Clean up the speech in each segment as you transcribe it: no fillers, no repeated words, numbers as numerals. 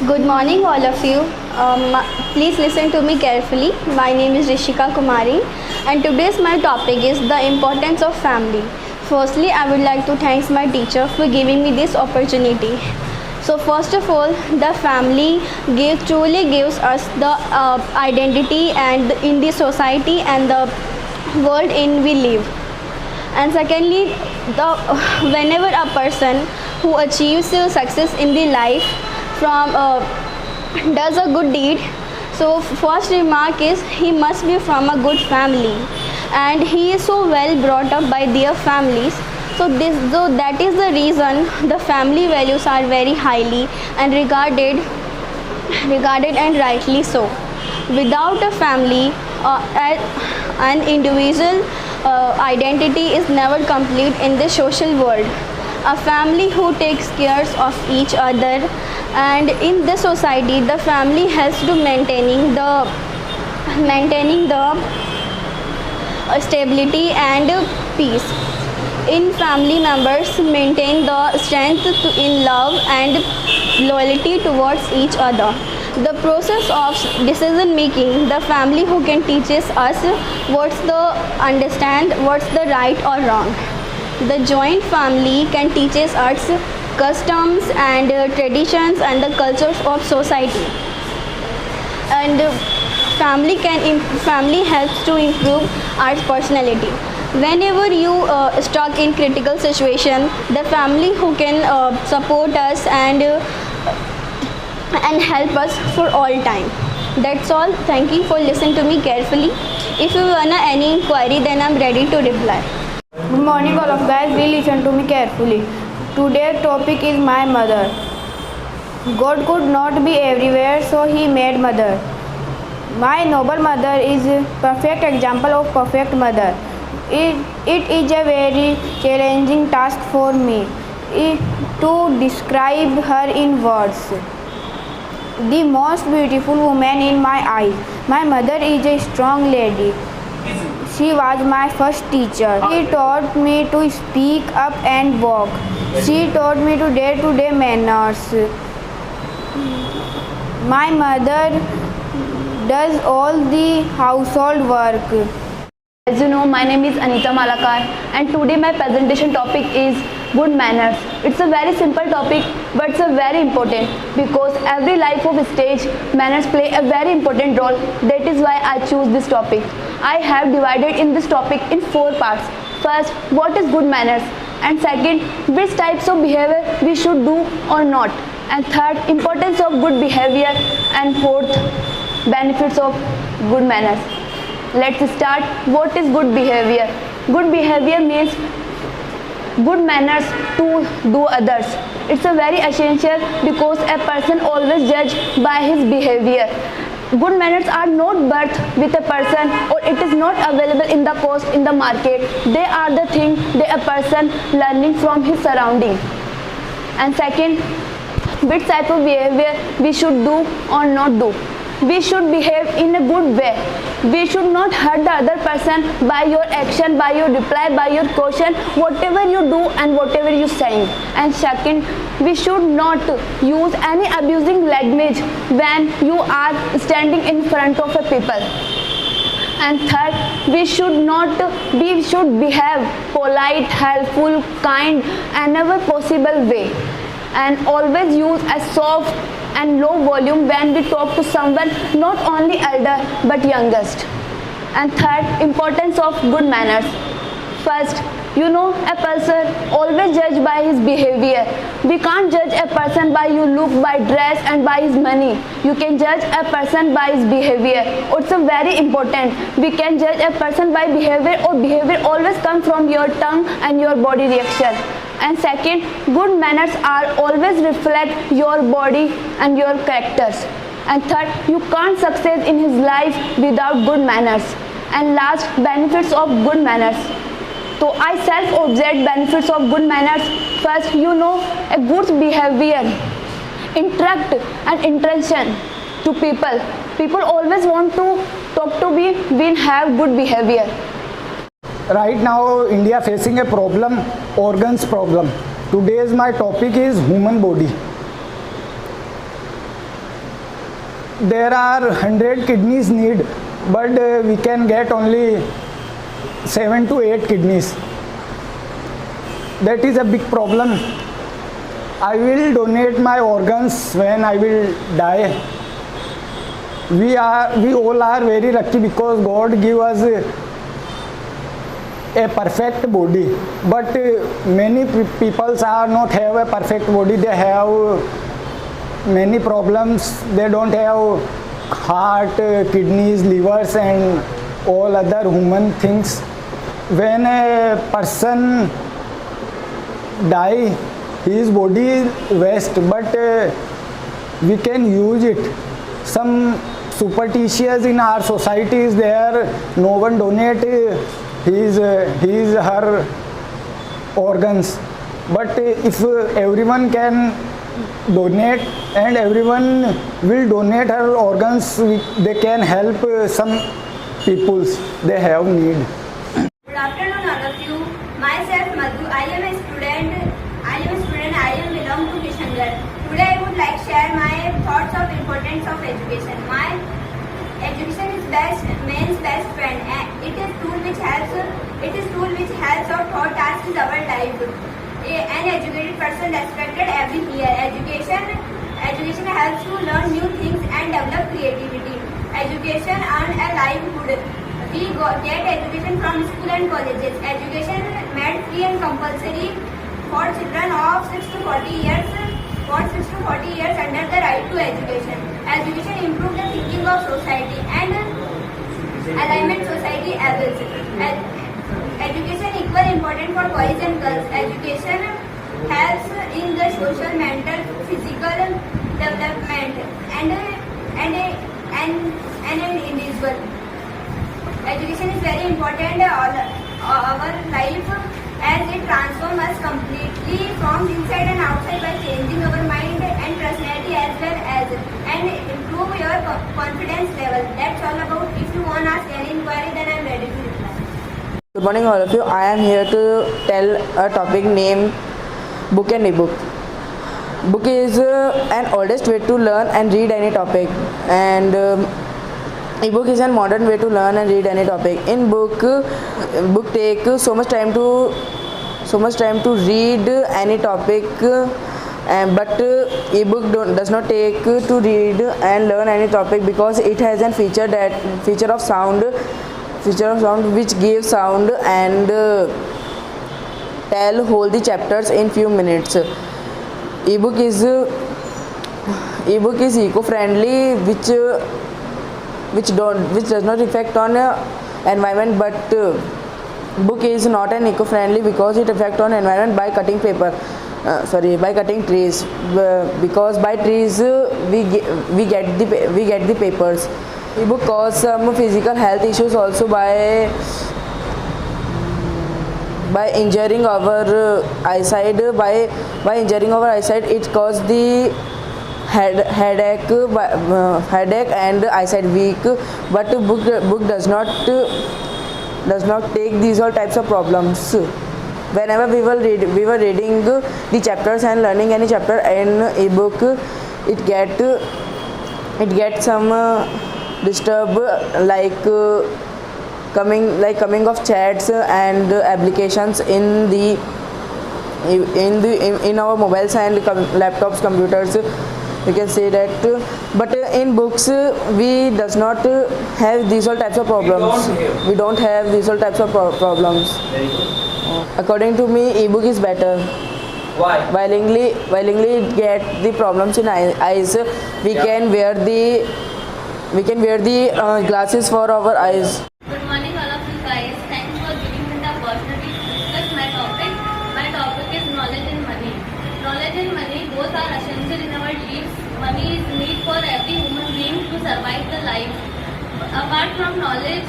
Good morning, all of you. Please listen to me carefully. My name is Rishika Kumari, and today's my topic is the importance of family. Firstly, I would like to thank my teacher for giving me this opportunity. So, first of all, the family truly gives us the identity and in the society and the world in we live. And secondly, the whenever a person who achieves success in the life from does a good deed, so first remark is he must be from a good family, and he is so well brought up by their families. So that is the reason the family values are very highly and regarded and rightly so. Without a family, an individual identity is never complete in the social world. A family who takes care of each other, and in the society the family helps to maintaining the stability and peace. In family members maintain the strength in love and loyalty towards each other. The process of decision making, the family who can teaches us what's the right or wrong. The joint family can teaches us customs and traditions and the cultures of society. And family helps to improve our personality. Whenever you stuck in critical situation, the family who can support us and help us for all time. That's all. Thank you for listening to me carefully. If you wanna any inquiry, then I'm ready to reply. Good morning, all of guys. Please listen to me carefully. Today's topic is my mother. God could not be everywhere, so He made mother. My noble mother is a perfect example of perfect mother. It is a very challenging task for me to describe her in words. The most beautiful woman in my eyes. My mother is a strong lady. She was my first teacher. She taught me to speak up and walk. She taught me to day-to-day manners. My mother does all the household work. As you know, my name is Anita Malakar, and today my presentation topic is good manners. It's a very simple topic, but it's a very important because every life of stage manners play a very important role. That is why I choose this topic. I have divided in this topic in 4 parts. First, what is good manners, and second, which types of behavior we should do or not, and third, importance of good behavior, and fourth, benefits of good manners. Let's start. What is good behavior? Good behavior means good manners to do others. It's a very essential because a person always judge by his behavior. Good manners are not birth with a person, or it is not available in the cost in the market. They are the thing that a person learning from his surrounding. And second, which type of behavior we should do or not do. We should behave in a good way. We should not hurt the other person by your action, by your reply, by your question, whatever you do and whatever you saying. And second, we should not use any abusing language when you are standing in front of a people. And third, we should behave polite, helpful, kind, whenever possible way. And always use a soft and low volume when we talk to someone, not only elder but youngest. And third, importance of good manners. First, a person always judge by his behavior. We can't judge a person by your look, by dress and by his money. You can judge a person by his behavior. It's very important. We can judge a person by behavior, or behavior always comes from your tongue and your body reaction. And second, good manners are always reflect your body and your characters. And third, you can't succeed in his life without good manners. And last, benefits of good manners. So I self-observed benefits of good manners. First, a good behavior, interact and intention to people. People always want to talk to me when have good behavior. Right now, India facing a problem, organs problem. Today's my topic is human body. there are 100 kidneys need, but we can get only 7 to 8 kidneys. That is a big problem. I will donate my organs when I will die. We all are very lucky because God give us a perfect body, but many people are not have a perfect body. They have many problems. They don't have heart, kidneys, livers and all other human things. When a person die, his body waste, but we can use it. Some superstitious in our society is there. No one donate his her organs, but if everyone can donate and everyone will donate her organs, they can help some peoples they have need. Good afternoon, all of you. Myself, Madhu. I am a student. I am belong to Kishangarh. Today, I would like share my thoughts of importance of education. My education is man's best friend. It is tool which helps. It is tool which helps our thought tasks in our life. An educated person respected every year. Education helps you learn new things and develop creativity. Education earn a livelihood. We get education from school and colleges. Education made free and compulsory for children of 6 to 40 years. For 6 to 40 years under the right to education. Education improves the thinking of society and alignment society levels. Education equal important for boys and girls. Education helps in the social, mental, physical development and an individual. Education is very important in our life as it transforms us completely from inside and outside by changing our mind and personality as well as and improve your confidence level. That's all about. If you want to ask any inquiry, then I am ready to reply. Good morning all of you. I am here to tell a topic named book and ebook. Book is an oldest way to learn and read any topic, and ebook is a modern way to learn and read any topic. In book take so much time to read any topic, but ebook does not take to read and learn any topic because it has a feature of sound which gives sound and tell whole the chapters in few minutes. Ebook is eco-friendly, which does not affect on environment, but book is not an eco-friendly because it affect on environment by cutting by cutting trees, because by trees we get the papers. Ebook cause some physical health issues also by injuring our eyesight. By injuring our eyesight, it cause the headache and eyesight weak. But book does not take these all types of problems. Whenever we were reading the chapters and learning any chapter in ebook, it get some disturb like coming of chats and applications in our mobiles and laptops, computers. You can say that, but in books we does not have these all types of problems. We don't have these all types of problems. According to me, ebook is better. Why? While it get the problems in eyes, we can wear the glasses for our eyes. Good morning all of you guys. Thanks for giving me the opportunity to discuss my topic. My topic is knowledge and money. Knowledge and money both are essential in our lives. Money is need for every human being to survive the life. Apart from knowledge,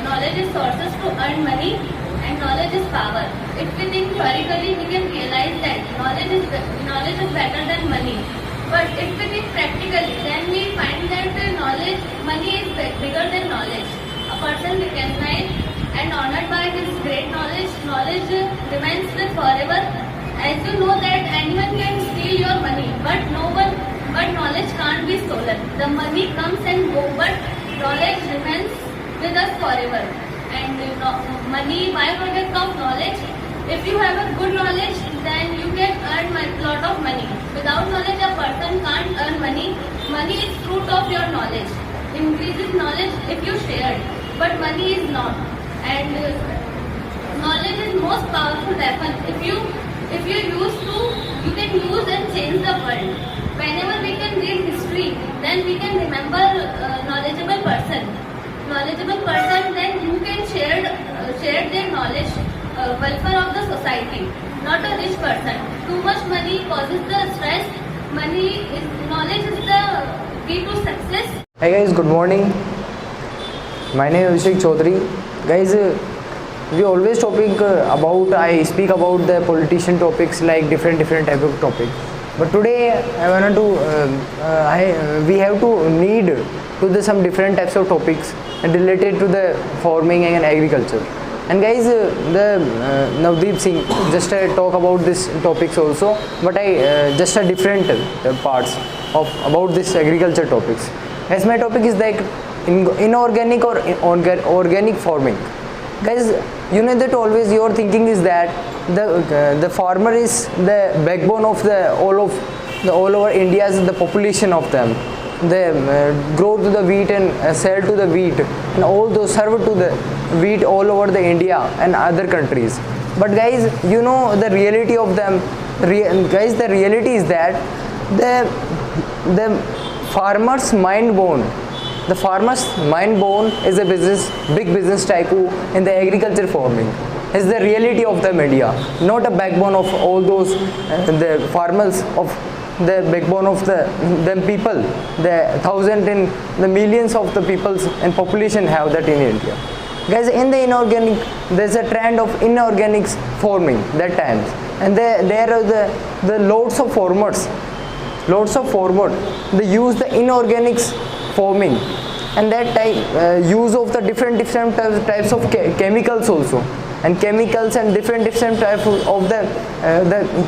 knowledge is sources to earn money and knowledge is power. If we think theoretically, we can realize that knowledge is better than money. But if we think practically, then we find that money is bigger than knowledge. A person recognized and honored by his great knowledge remains with forever. As you know that anyone can steal your money, but but knowledge can't be stolen. The money comes and goes, but knowledge remains with us forever. And money, byproduct of knowledge. If you have a good knowledge, then you can earn a lot of money. Without knowledge, a person can't earn money. Money is fruit of your knowledge. Increases knowledge if you share, but money is not. And knowledge is most powerful weapon. If you use to, you can use and change the world. Whenever we can read history, then we can remember knowledgeable person. Knowledgeable person, then who can share their knowledge, welfare of the society, not a rich person. Too much money causes the stress. Knowledge is the key to success. Hey guys, good morning. My name is Abhishek Chaudhary. Guys, we always I speak about the politician topics, like different type of topics. But today I wanted to we have to need to the some different types of topics related to the farming and agriculture. And guys, the Navdeep Singh just talk about this topics also, but I just a different parts of about this agriculture topics. As my topic is like inorganic or organic farming. Guys, you know that always your thinking is that the farmer is the backbone of all over India's the population of them. They grow to the wheat and sell to the wheat, and all those serve to the wheat all over the India and other countries. But guys, you know the reality of them. Guys, the reality is that the farmer's mind bone. The farmer's mind bone is a big business tycoon in the agriculture farming. Is the reality of the media, not a backbone of all those the farmers of the backbone of the people, the thousands and the millions of the peoples and population have that in India. Guys, in the inorganic, there's a trend of inorganic farming that times, and there are the loads of farmers. They use the inorganics farming, and that type use of the different types of chemicals also, and chemicals and different types of the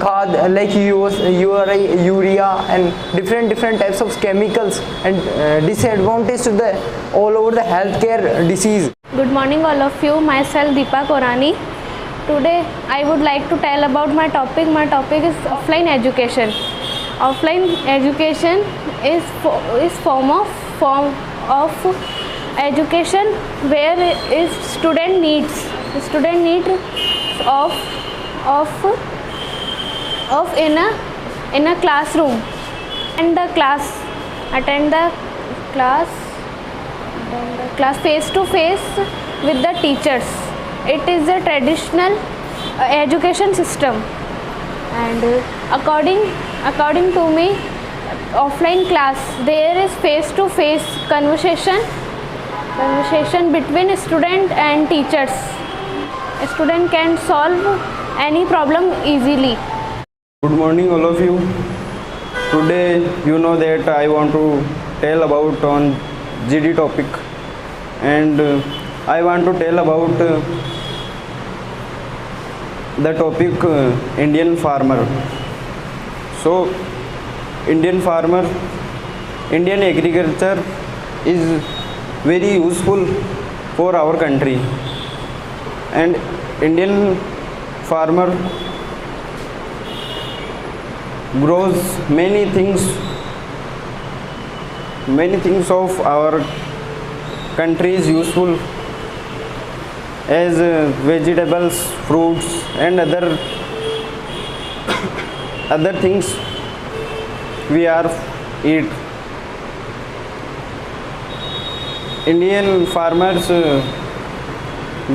khad like urea and different types of chemicals, and disadvantage to the all over the healthcare disease. Good morning all of you, myself Deepa Korani. Today I would like to tell about my topic. My topic is offline education. Offline education is form of education where is student need of in a classroom and the attend the class face to face with the teachers. It is a traditional education system, and according to me, offline class there is face to face conversation between student and teachers. A student can solve any problem easily. Good morning all of you. Today you know that I want to tell about on GD topic, and I want to tell about the topic Indian farmer. So Indian agriculture is very useful for our country, and Indian farmer grows many things of our country is useful, as vegetables, fruits and other things we are eat. Indian farmers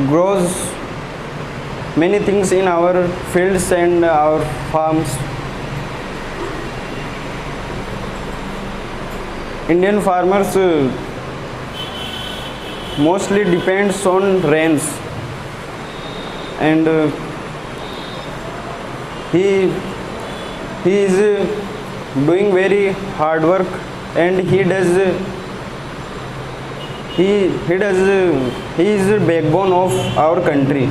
grows many things in our fields and our farms. Indian farmers mostly depends on rains, and he is doing very hard work, and he is the backbone of our country.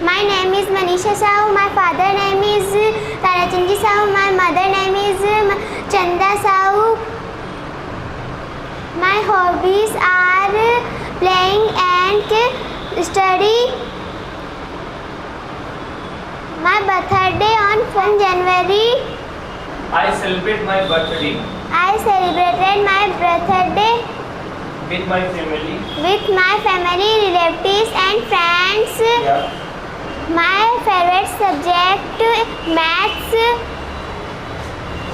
My name is Manisha Sahu. My father name is Tarachandji Sahu. My mother name is Chanda Sahu. My hobbies are playing and study. My birthday on 1 January. I celebrate my birthday I celebrated my birthday with my family. with my family, relatives and friends. Yeah. My favorite subject maths.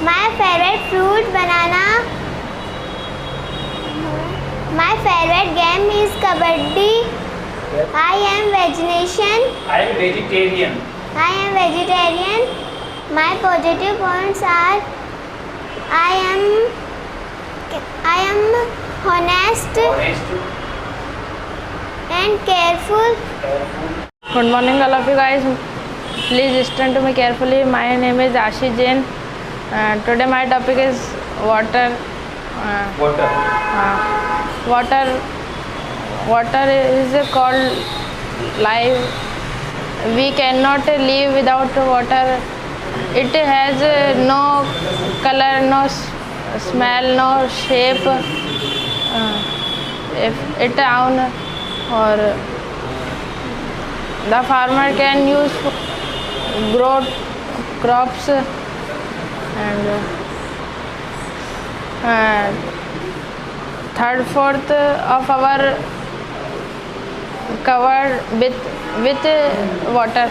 My favorite fruit banana. My favorite game is kabaddi. I am vegetarian. I am vegetarian. I am vegetarian. My positive points are I am honest Honest. and careful. Good morning, all of you guys. Please listen to me carefully. My name is Ashish Jain. Today my topic is water. Water. Water is called life. We cannot live without water. It has no color, no smell, no shape. If it down, or the farmer can use grow crops, and third fourth of our covered with water.